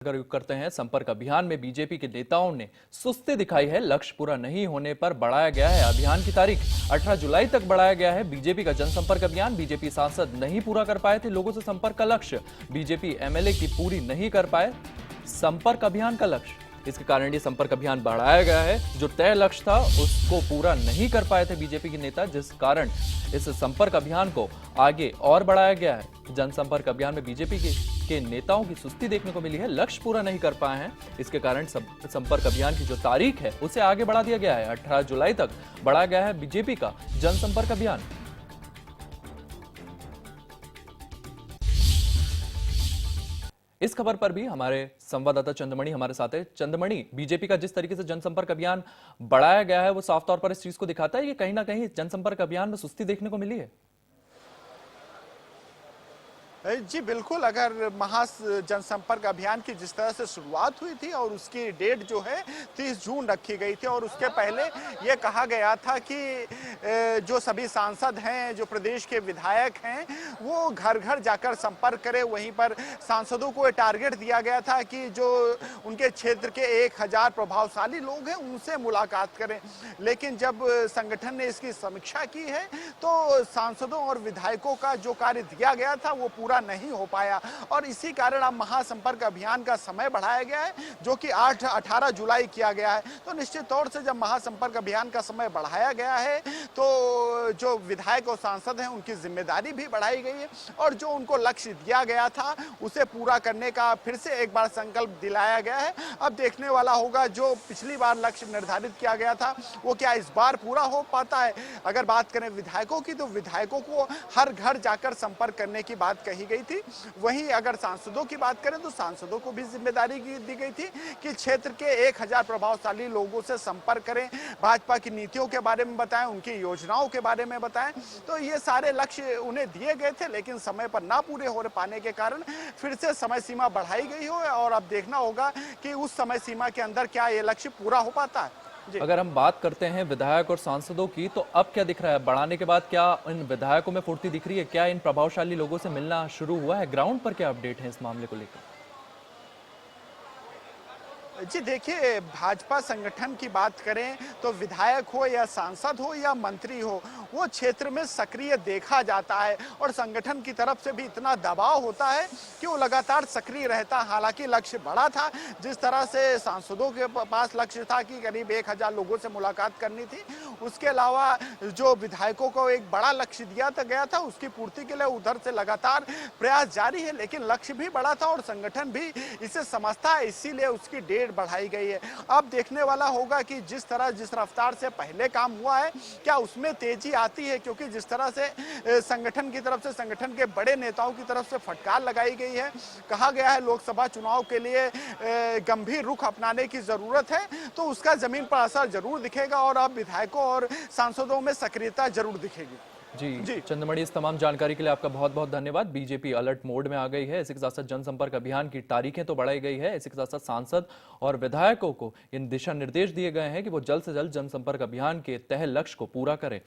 करते हैं। संपर्क अभियान में बीजेपी के नेताओं ने सुस्ती दिखाई है। लक्ष्य पूरा नहीं होने पर बढ़ाया गया है अभियान की तारीख। 18 जुलाई तक बढ़ाया गया है बीजेपी का जनसंपर्क अभियान। बीजेपी सांसद नहीं पूरा कर पाए थे लोगों से संपर्क का लक्ष्य। बीजेपी एमएलए की पूरी नहीं कर पाए संपर्क अभियान का लक्ष्य। इसके कारण ये संपर्क अभियान बढ़ाया गया है। जो तय लक्ष्य था उसको पूरा नहीं कर पाए थे बीजेपी के नेता, जिस कारण इस संपर्क अभियान को आगे और बढ़ाया गया है। जनसंपर्क अभियान में बीजेपी के नेताओं की सुस्ती देखने को मिली है। लक्ष्य पूरा नहीं कर पाए हैं। इसके कारण संपर्क अभियान की जो तारीख है उसे आगे बढ़ा दिया गया है। 18 जुलाई तक बढ़ाया गया है बीजेपी का जनसंपर्क अभियान। इस खबर पर भी हमारे संवाददाता चंद्रमणि हमारे साथ है। चंद्रमणि, बीजेपी का जिस तरीके से जनसंपर्क अभियान बढ़ाया गया है वो साफ तौर पर इस चीज को दिखाता है कि कहीं ना कहीं जनसंपर्क अभियान में सुस्ती देखने को मिली है। जी बिल्कुल, अगर जनसंपर्क अभियान की जिस तरह से शुरुआत हुई थी और उसकी डेट जो है 30 जून रखी गई थी और उसके पहले ये कहा गया था कि जो सभी सांसद हैं, जो प्रदेश के विधायक हैं, वो घर घर जाकर संपर्क करें। वहीं पर सांसदों को टारगेट दिया गया था कि जो उनके क्षेत्र के 1000 प्रभावशाली लोग हैं उनसे मुलाकात करें। लेकिन जब संगठन ने इसकी समीक्षा की है तो सांसदों और विधायकों का जो कार्य दिया गया था वो पूरा नहीं हो पाया और इसी कारण अब महासंपर्क अभियान का समय बढ़ाया गया है, जो कि 18 जुलाई किया गया है। तो निश्चित तौर से जब महासंपर्क अभियान का समय बढ़ाया गया है तो जो विधायक और सांसद हैं उनकी जिम्मेदारी भी बढ़ाई गई है और जो उनको लक्ष्य दिया गया था उसे पूरा करने का फिर से एक बार संकल्प दिलाया गया है। अब देखने वाला होगा जो पिछली बार लक्ष्य निर्धारित किया गया था वो क्या इस बार पूरा हो पाता है। अगर बात करें विधायकों की तो विधायकों को हर घर जाकर संपर्क करने की बात कही गई थी। वहीं अगर सांसदों की बात करें तो सांसदों को भी जिम्मेदारी दी गई थी कि क्षेत्र के 1000 प्रभावशाली लोगों से संपर्क करें, भाजपा की नीतियों के बारे में बताएं, उनकी योजनाओं के बारे में बताएं। तो ये सारे लक्ष्य उन्हें दिए गए थे, लेकिन समय पर ना पूरे हो पाने के कारण फिर से समय सीमा बढ़ाई गई हो और अब देखना होगा कि उस समय सीमा के अंदर क्या ये लक्ष्य पूरा हो पाता है। अगर हम बात करते हैं विधायक और सांसदों की, तो अब क्या दिख रहा है? बढ़ाने के बाद क्या इन विधायकों में फुर्ती दिख रही है? क्या इन प्रभावशाली लोगों से मिलना शुरू हुआ है? ग्राउंड पर क्या अपडेट है इस मामले को लेकर? जी देखिए, भाजपा संगठन की बात करें तो विधायक हो या सांसद हो या मंत्री हो, वो क्षेत्र में सक्रिय देखा जाता है और संगठन की तरफ से भी इतना दबाव होता है कि वो लगातार सक्रिय रहता। हालांकि लक्ष्य बड़ा था, जिस तरह से सांसदों के पास लक्ष्य था कि करीब 1000 लोगों से मुलाकात करनी थी, उसके अलावा जो विधायकों को एक बड़ा लक्ष्य दिया गया था उसकी पूर्ति के लिए उधर से लगातार प्रयास जारी है। लेकिन लक्ष्य भी बड़ा था और संगठन भी इसे समझता है, इसीलिए उसकी डेट बढ़ाई गई है। अब देखने वाला होगा कि जिस रफ्तार से पहले काम हुआ है क्या उसमें तेजी आती है, क्योंकि जिस तरह से संगठन की तरफ से, संगठन के बड़े नेताओं की तरफ से फटकार लगाई गई है, कहा गया है लोकसभा चुनाव के लिए गंभीर रुख अपनाने की जरूरत है, तो उसका जमीन पर असर जरूर दिखेगा और अब विधायकों और सांसदों में सक्रियता जरूर दिखेगी। जी चंद्रमणि, इस तमाम जानकारी के लिए आपका बहुत बहुत धन्यवाद। बीजेपी अलर्ट मोड में आ गई है। इसी के साथ साथ जनसंपर्क अभियान की तारीखें तो बढ़ाई गई है। इसी के साथ साथ सांसद और विधायकों को इन दिशा निर्देश दिए गए हैं कि वो जल्द से जल्द जनसंपर्क अभियान के तय लक्ष्य को पूरा करें।